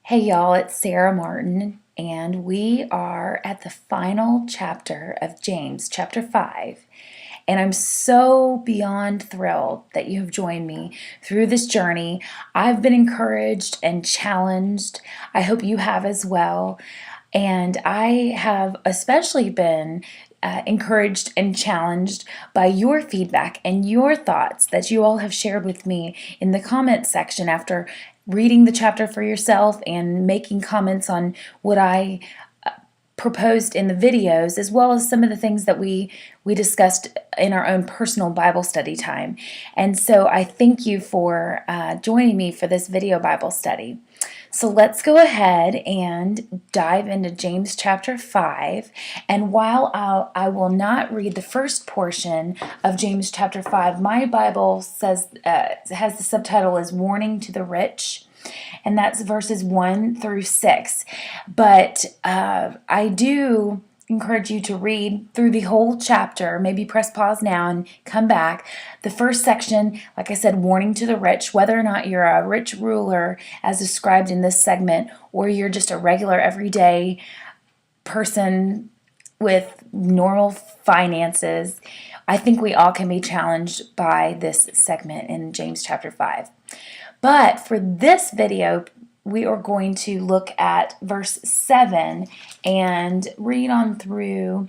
Hey y'all, it's Sarah Martin, and we are at the final chapter of James, chapter 5. And I'm so beyond thrilled that you have joined me through this journey. I've been encouraged and challenged. I hope you have as well. And I have especially been encouraged and challenged by your feedback and your thoughts that you all have shared with me in the comments section after reading the chapter for yourself and making comments on what I proposed in the videos, as well as some of the things that we discussed in our own personal Bible study time. And so I thank you for joining me for this video Bible study. So let's go ahead and dive into James chapter 5. And while I will not read the first portion of James chapter 5, my Bible says has the subtitle as Warning to the Rich, and that's verses 1 through 6. But I do encourage you to read through the whole chapter. Maybe press pause now and come back. The first section, like I said, warning to the rich, whether or not you're a rich ruler as described in this segment, or you're just a regular everyday person with normal finances. I think we all can be challenged by this segment in James chapter 5. But for this video, we are going to look at verse 7 and read on through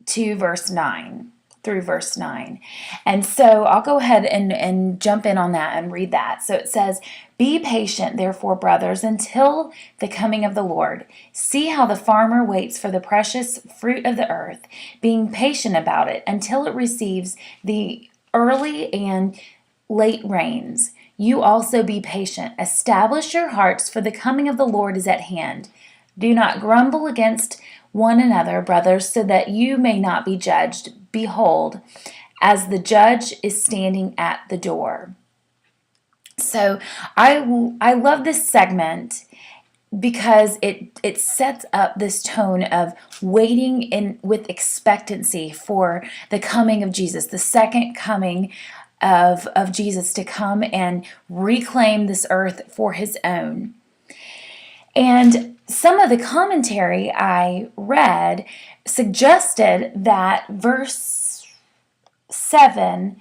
to verse 9, through verse 9. And so I'll go ahead and jump in on that and read that. So it says, "Be patient, therefore, brothers, until the coming of the Lord. See how the farmer waits for the precious fruit of the earth, being patient about it until it receives the early and late rains. You also be patient. Establish your hearts, for the coming of the Lord is at hand. Do not grumble against one another, brothers, so that you may not be judged. Behold, as the judge is standing at the door." So I love this segment because it sets up this tone of waiting in with expectancy for the coming of Jesus, the second coming of Jesus to come and reclaim this earth for his own. And some of the commentary I read suggested that verse 7,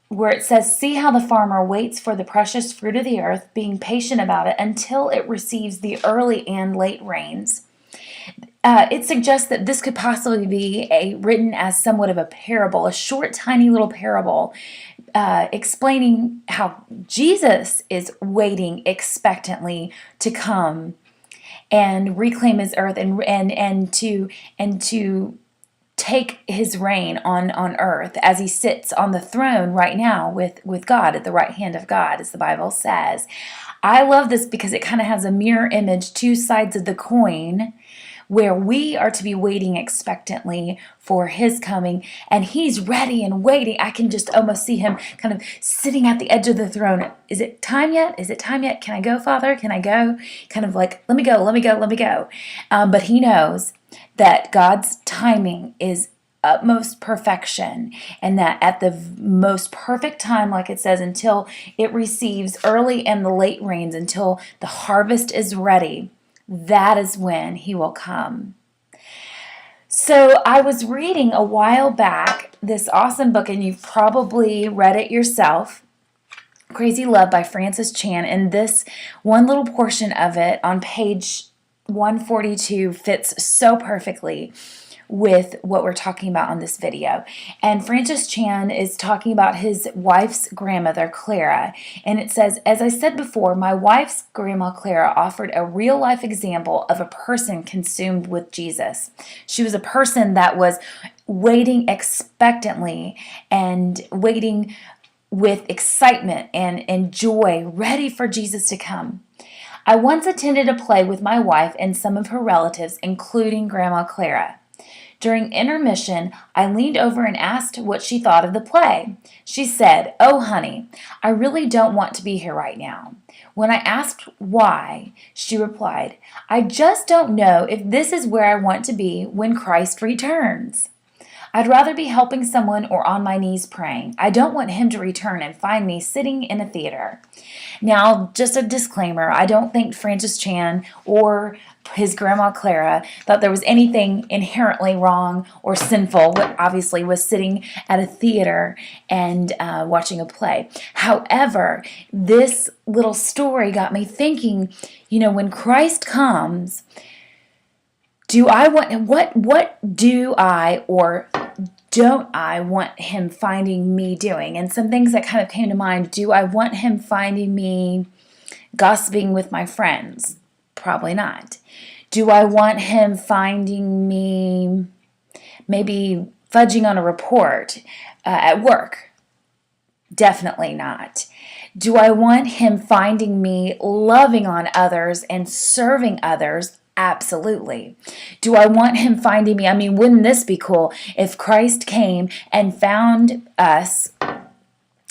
where it says, "See how the farmer waits for the precious fruit of the earth, being patient about it until it receives the early and late rains." It suggests that this could possibly be written as somewhat of a parable, a short, tiny little parable, explaining how Jesus is waiting expectantly to come and reclaim his earth and to take his reign on earth as he sits on the throne right now with God at the right hand of God, as the Bible says. I love this because it kind of has a mirror image, two sides of the coin, where we are to be waiting expectantly for his coming, and he's ready and waiting. I can just almost see him kind of sitting at the edge of the throne. Is it time yet? Is it time yet? Can I go, Father? Can I go? Kind of like, let me go, let me go, let me go. But he knows that God's timing is utmost perfection, and that at the most perfect time, like it says, until it receives early and the late rains, until the harvest is ready, that is when he will come. So I was reading a while back this awesome book, and you've probably read it yourself, Crazy Love by Francis Chan, and this one little portion of it on page 142 fits so perfectly with what we're talking about on this video. And Francis Chan is talking about his wife's grandmother, Clara. And it says, "As I said before, my wife's grandma, Clara, offered a real-life example of a person consumed with Jesus. She was a person that was waiting expectantly and waiting with excitement and joy, ready for Jesus to come. I once attended a play with my wife and some of her relatives, including Grandma Clara. During intermission, I leaned over and asked what she thought of the play. She said, 'Oh, honey, I really don't want to be here right now.' When I asked why, she replied, 'I just don't know if this is where I want to be when Christ returns.' I'd rather be helping someone or on my knees praying. I don't want him to return and find me sitting in a theater. Now, just a disclaimer, I don't think Francis Chan or his grandma Clara thought there was anything inherently wrong or sinful, obviously, with sitting at a theater and watching a play. However, this little story got me thinking, when Christ comes, what do I or don't I want him finding me doing? And some things that kind of came to mind. Do I want him finding me gossiping with my friends? Probably not. Do I want him finding me maybe fudging on a report at work? Definitely not. Do I want him finding me loving on others and serving others? Absolutely. Do I want him finding me? I mean, wouldn't this be cool if Christ came and found us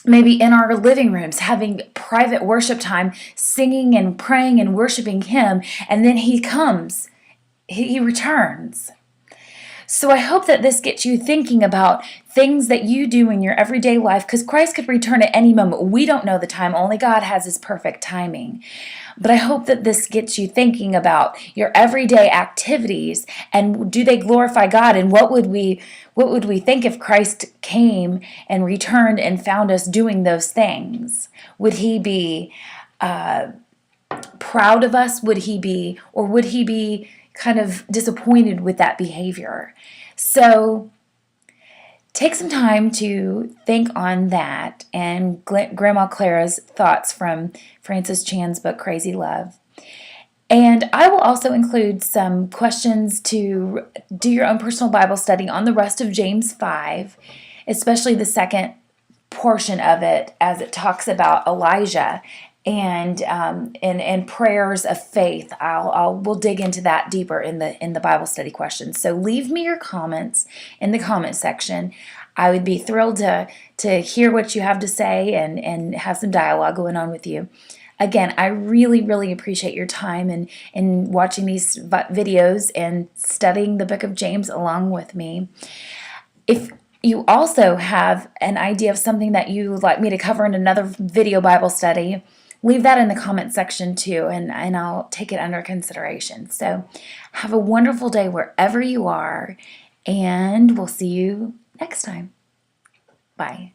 maybe in our living rooms, having private worship time, singing and praying and worshiping him, and then he comes, he returns. So I hope that this gets you thinking about things that you do in your everyday life, because Christ could return at any moment. We don't know the time. Only God has his perfect timing. But I hope that this gets you thinking about your everyday activities, and do they glorify God? And what would we think if Christ came and returned and found us doing those things? Would he be proud of us? Would he be kind of disappointed with that behavior? So take some time to think on that and Grandma Clara's thoughts from Francis Chan's book, Crazy Love. And I will also include some questions to do your own personal Bible study on the rest of James 5, especially the second portion of it as it talks about Elijah and prayers of faith. We'll dig into that deeper in the Bible study questions. So leave me your comments in the comment section. I would be thrilled to hear what you have to say and have some dialogue going on with you. Again, I really, really appreciate your time in watching these videos and studying the book of James along with me. If you also have an idea of something that you would like me to cover in another video Bible study, leave that in the comment section too, and I'll take it under consideration. So have a wonderful day wherever you are, and we'll see you next time. Bye.